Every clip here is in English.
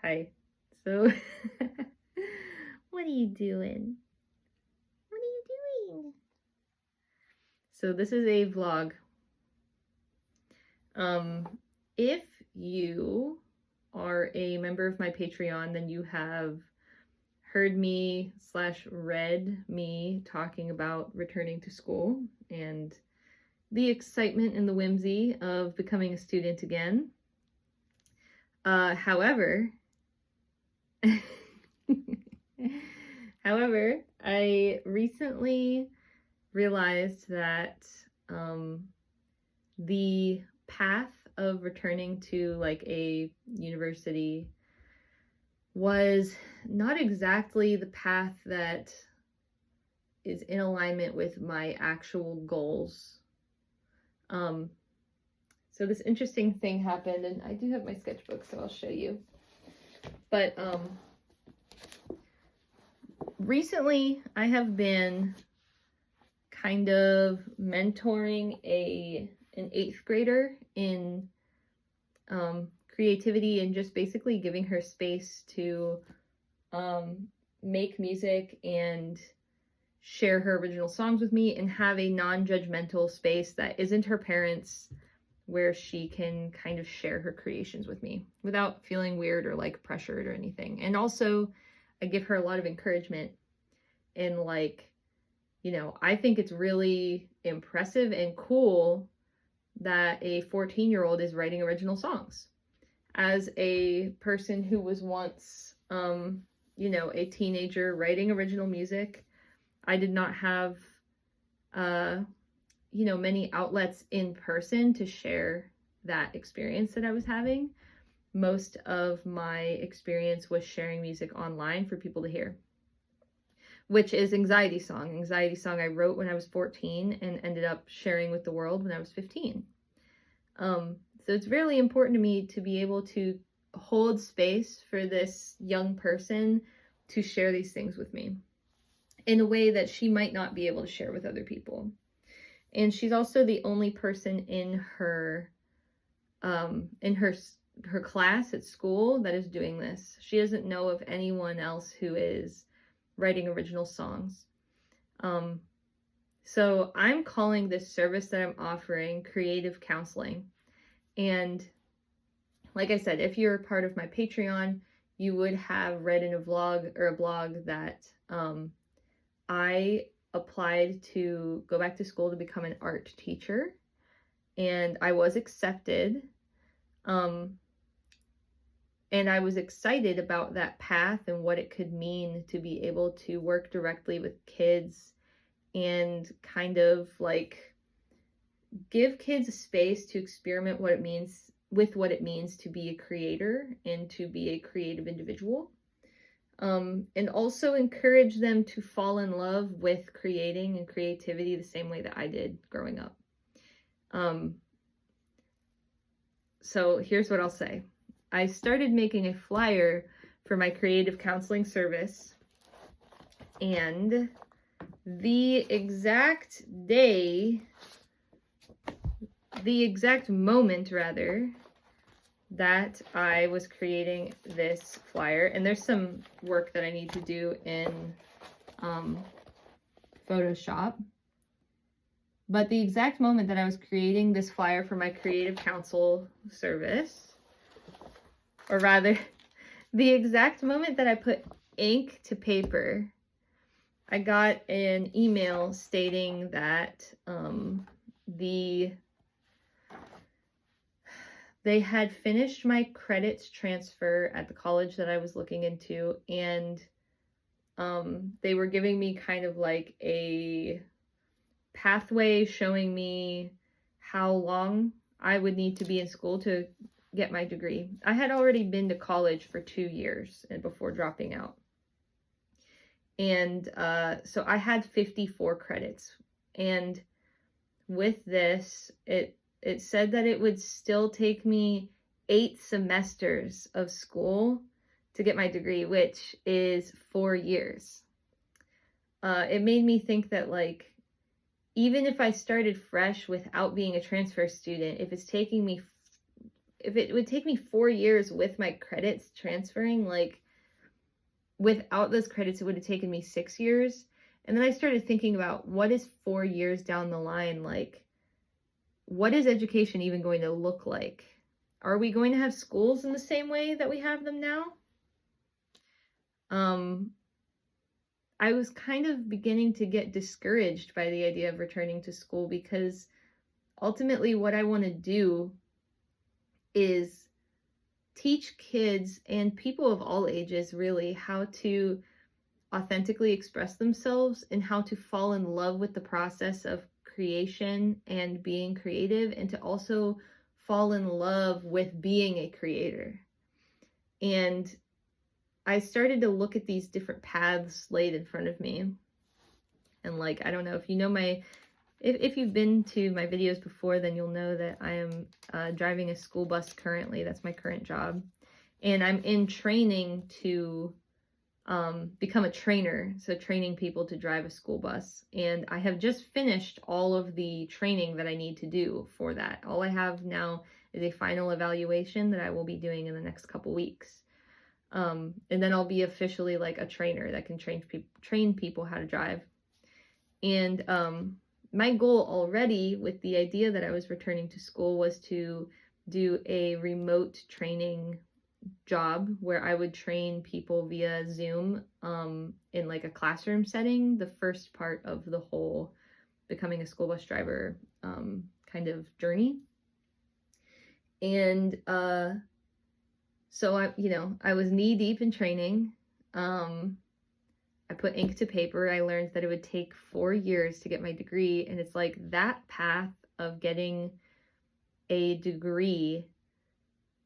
Hi. So, what are you doing? What are you doing? So this is a vlog. If you are a member of my Patreon, then you have heard me / read me talking about returning to school and the excitement and the whimsy of becoming a student again. However, I recently realized that the path of returning to like a university was not exactly the path that is in alignment with my actual goals. So this interesting thing happened, and I do have my sketchbook, so I'll show you. But recently I have been kind of mentoring an 8th grader in creativity and just basically giving her space to make music and share her original songs with me and have a non-judgmental space that isn't her parents', where she can kind of share her creations with me without feeling weird or like pressured or anything. And also I give her a lot of encouragement in like, I think it's really impressive and cool that a 14-year-old is writing original songs. As a person who was once, a teenager writing original music, I did not have, many outlets in person to share that experience that I was having. Most of my experience was sharing music online for people to hear, which is Anxiety Song. Anxiety Song I wrote when I was 14 and ended up sharing with the world when I was 15. So it's really important to me to be able to hold space for this young person to share these things with me in a way that she might not be able to share with other people. And she's also the only person in her class at school that is doing this. She doesn't know of anyone else who is writing original songs. So I'm calling this service that I'm offering creative counseling. And like I said, if you're a part of my Patreon, you would have read in a vlog or a blog that I applied to go back to school to become an art teacher, and I was accepted. And I was excited about that path and what it could mean to be able to work directly with kids and kind of like give kids a space to experiment what it means to be a creator and to be a creative individual. And also encourage them to fall in love with creating and creativity the same way that I did growing up. So here's what I'll say. I started making a flyer for my creative counseling service, and the exact moment that I was creating this flyer, and there's some work that I need to do in Photoshop, but the exact moment that I was creating this flyer for my creative counsel service, or rather, the exact moment that I put ink to paper, I got an email stating that they had finished my credits transfer at the college that I was looking into, and they were giving me kind of like a pathway showing me how long I would need to be in school to get my degree. I had already been to college for 2 years before dropping out. And so I had 54 credits. And with this, it said that it would still take me 8 semesters of school to get my degree, which is 4 years. It made me think that, like, even if I started fresh without being a transfer student, if it's taking me if it would take me 4 years with my credits transferring, like without those credits, it would have taken me 6 years. And then I started thinking about what is 4 years down the line, like, what is education even going to look like? Are we going to have schools in the same way that we have them now? I was kind of beginning to get discouraged by the idea of returning to school, because ultimately what I want to do is teach kids and people of all ages really how to authentically express themselves and how to fall in love with the process of creation and being creative, and to also fall in love with being a creator. And I started to look at these different paths laid in front of me. And like, I don't know if you know if you've been to my videos before, then you'll know that I am driving a school bus currently. That's my current job. And I'm in training to become a trainer. So training people to drive a school bus. And I have just finished all of the training that I need to do for that. All I have now is a final evaluation that I will be doing in the next couple weeks. And then I'll be officially like a trainer that can train people how to drive. And my goal already with the idea that I was returning to school was to do a remote training job where I would train people via Zoom in like a classroom setting, the first part of the whole becoming a school bus driver kind of journey. And so I was knee deep in training. I put ink to paper. I learned that it would take 4 years to get my degree. And it's like that path of getting a degree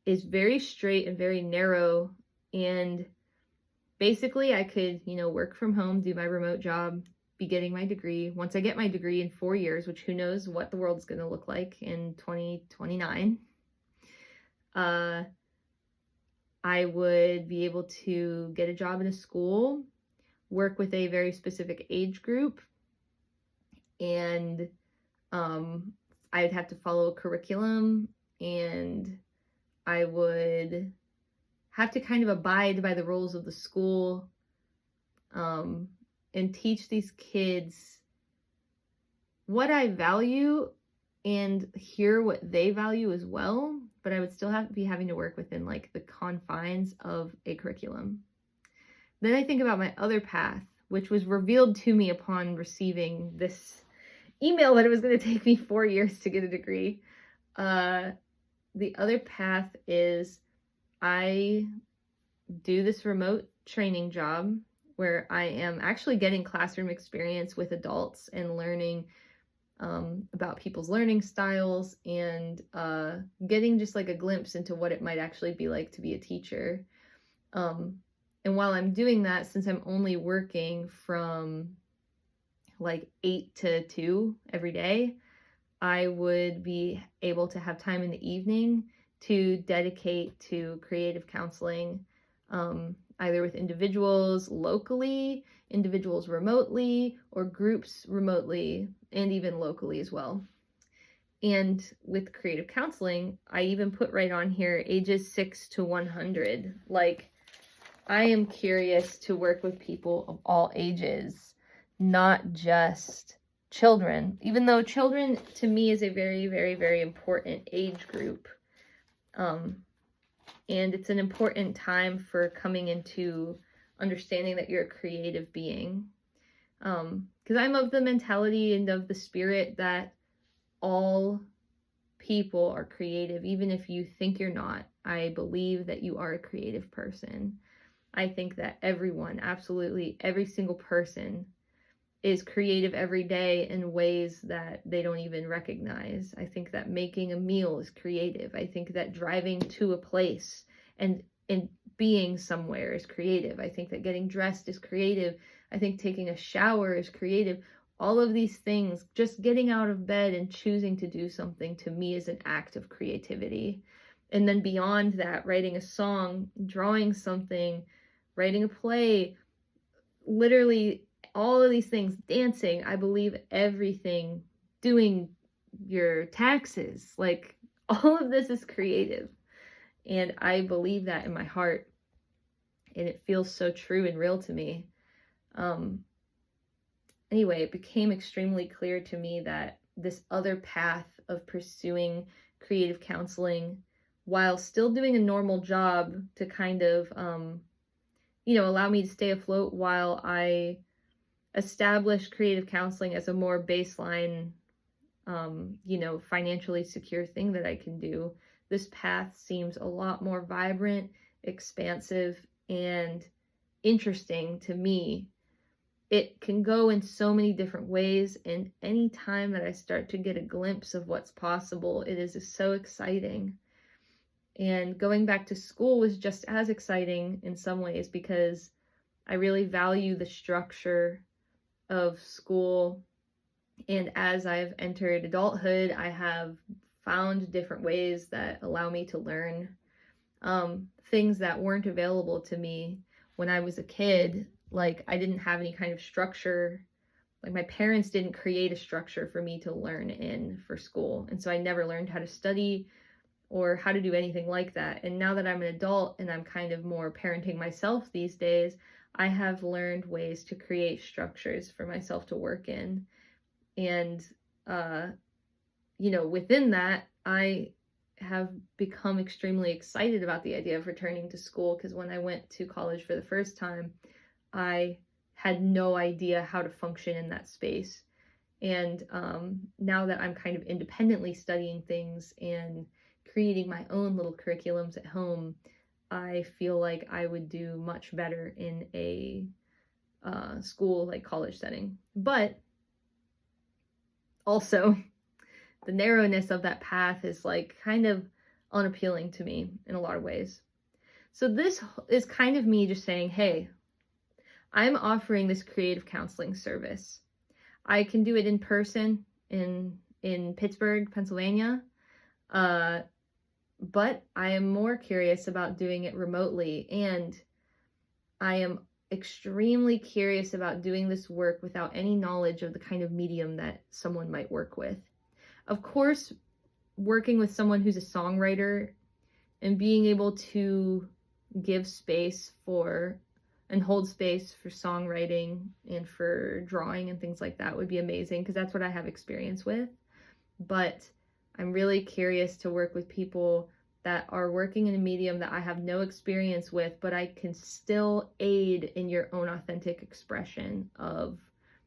is very straight and very narrow. And basically I could, work from home, do my remote job, be getting my degree. Once I get my degree in 4 years, which who knows what the world's going to look like in 2029, I would be able to get a job in a school, work with a very specific age group, and I'd have to follow a curriculum, and I would have to kind of abide by the rules of the school, and teach these kids what I value and hear what they value as well. But I would still have to be having to work within like the confines of a curriculum. Then I think about my other path, which was revealed to me upon receiving this email that it was going to take me 4 years to get a degree. The other path is I do this remote training job where I am actually getting classroom experience with adults and learning about people's learning styles, and getting just like a glimpse into what it might actually be like to be a teacher. And while I'm doing that, since I'm only working from like 8 to 2 every day, I would be able to have time in the evening to dedicate to creative counseling, either with individuals locally, individuals remotely, or groups remotely, and even locally as well. And with creative counseling, I even put right on here ages 6 to 100. Like, I am curious to work with people of all ages, not just children, even though children to me is a very, very, very important age group. And it's an important time for coming into understanding that you're a creative being. Because I'm of the mentality and of the spirit that all people are creative, even if you think you're not. I believe that you are a creative person. I think that everyone, absolutely every single person, is creative every day in ways that they don't even recognize. I think that making a meal is creative. I think that driving to a place and being somewhere is creative. I think that getting dressed is creative. I think taking a shower is creative. All of these things, just getting out of bed and choosing to do something, to me is an act of creativity. And then beyond that, writing a song, drawing something, writing a play, literally all of these things, dancing, I believe everything, doing your taxes, like all of this is creative. And I believe that in my heart, and it feels so true and real to me. Anyway, it became extremely clear to me that this other path of pursuing creative counseling while still doing a normal job to kind of, allow me to stay afloat while I establish creative counseling as a more baseline, financially secure thing that I can do. This path seems a lot more vibrant, expansive, and interesting to me. It can go in so many different ways, and any time that I start to get a glimpse of what's possible, it is so exciting. And going back to school was just as exciting in some ways because I really value the structure of school. And as I've entered adulthood, I have found different ways that allow me to learn things that weren't available to me when I was a kid. Like, I didn't have any kind of structure. Like, my parents didn't create a structure for me to learn in for school. And so I never learned how to study or how to do anything like that. And now that I'm an adult and I'm kind of more parenting myself these days, I have learned ways to create structures for myself to work in. And, within that, I have become extremely excited about the idea of returning to school, because when I went to college for the first time, I had no idea how to function in that space. And now that I'm kind of independently studying things and creating my own little curriculums at home, I feel like I would do much better in a school, like college setting. But also, the narrowness of that path is like kind of unappealing to me in a lot of ways. So this is kind of me just saying, hey, I'm offering this creative counseling service. I can do it in person in Pittsburgh, Pennsylvania, but I am more curious about doing it remotely, and I am extremely curious about doing this work without any knowledge of the kind of medium that someone might work with. Of course, working with someone who's a songwriter and being able to give space for and hold space for songwriting and for drawing and things like that would be amazing, because that's what I have experience with. But I'm really curious to work with people that are working in a medium that I have no experience with, but I can still aid in your own authentic expression of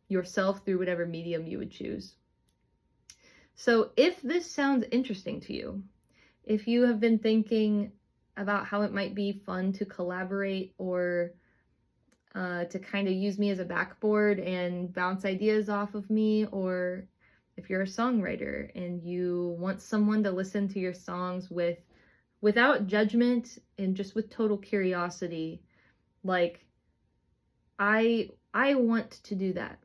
yourself through whatever medium you would choose. So if this sounds interesting to you, if you have been thinking about how it might be fun to collaborate or to kind of use me as a backboard and bounce ideas off of me, or if you're a songwriter and you want someone to listen to your songs without judgment and just with total curiosity, like I want to do that.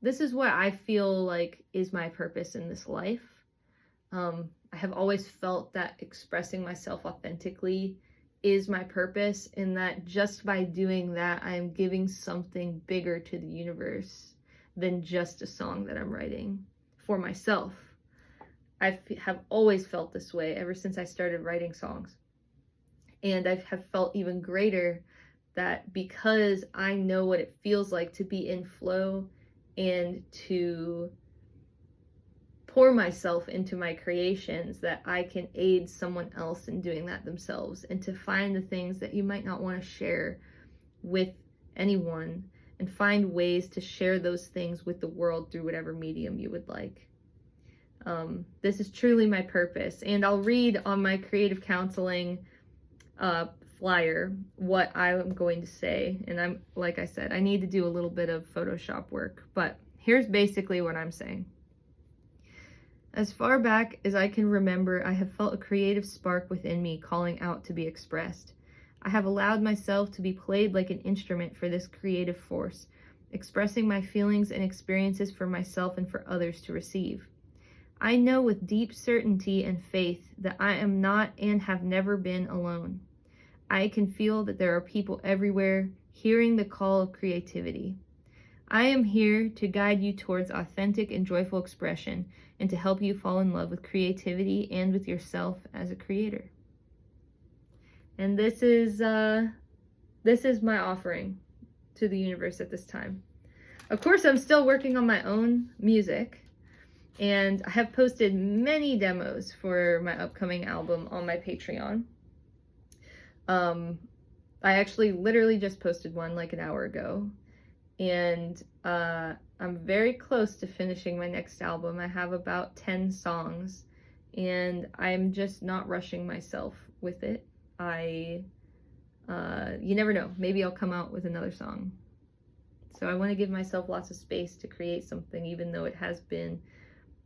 This is what I feel like is my purpose in this life. I have always felt that expressing myself authentically is my purpose, and that just by doing that, I'm giving something bigger to the universe than just a song that I'm writing for myself. I have always felt this way ever since I started writing songs. And I have felt even greater that because I know what it feels like to be in flow and to pour myself into my creations, that I can aid someone else in doing that themselves, and to find the things that you might not want to share with anyone, and find ways to share those things with the world through whatever medium you would like. This is truly my purpose, and I'll read on my creative counseling flyer what I'm going to say. And like I said, I need to do a little bit of Photoshop work, but here's basically what I'm saying. As far back as I can remember, I have felt a creative spark within me calling out to be expressed. I have allowed myself to be played like an instrument for this creative force, expressing my feelings and experiences for myself and for others to receive. I know with deep certainty and faith that I am not and have never been alone. I can feel that there are people everywhere hearing the call of creativity. I am here to guide you towards authentic and joyful expression, and to help you fall in love with creativity and with yourself as a creator. And this is my offering to the universe at this time. Of course, I'm still working on my own music, and I have posted many demos for my upcoming album on my Patreon. I actually literally just posted one like an hour ago, and I'm very close to finishing my next album. I have about 10 songs, and I'm just not rushing myself with it. You never know, maybe I'll come out with another song. So I want to give myself lots of space to create something, even though it has been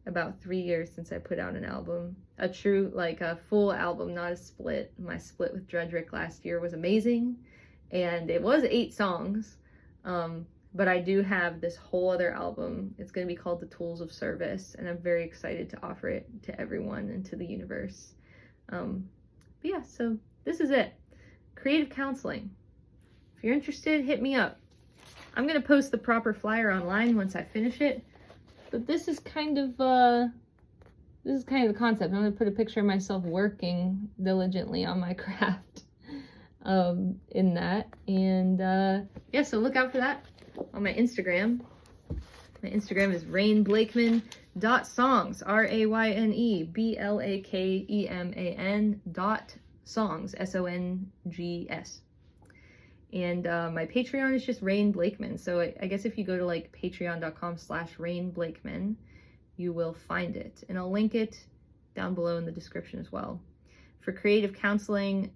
about 3 years since I put out an album. A true, like a full album, not a split. My split with Dredrick last year was amazing, and it was 8 songs. But I do have this whole other album. It's going to be called The Tools of Service, and I'm very excited to offer it to everyone and to the universe. But yeah, so this is it. Creative counseling. If you're interested, hit me up. I'm going to post the proper flyer online once I finish it. But this is kind of the concept. I'm going to put a picture of myself working diligently on my craft in that. And yeah, so look out for that on my Instagram. My Instagram is rainblakeman.songs, RAYNEBLAKEMAN.songs, SONGS. And my Patreon is just Rain Blakeman. So I guess if you go to like patreon.com/Rain Blakeman, you will find it. And I'll link it down below in the description as well. For creative counseling,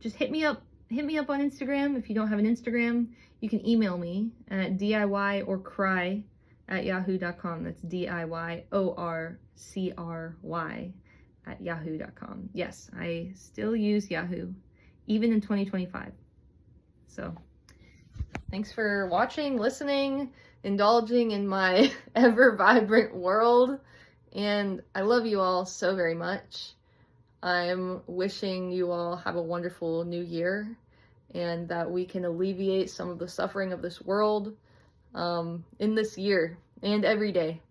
just hit me up on Instagram. If you don't have an Instagram, you can email me at diyorcry@yahoo.com. That's DIYORCRY@yahoo.com. Yes, I still use Yahoo, even in 2025. So thanks for watching, listening, indulging in my ever vibrant world. And I love you all so very much. I'm wishing you all have a wonderful new year, and that we can alleviate some of the suffering of this world in this year and every day.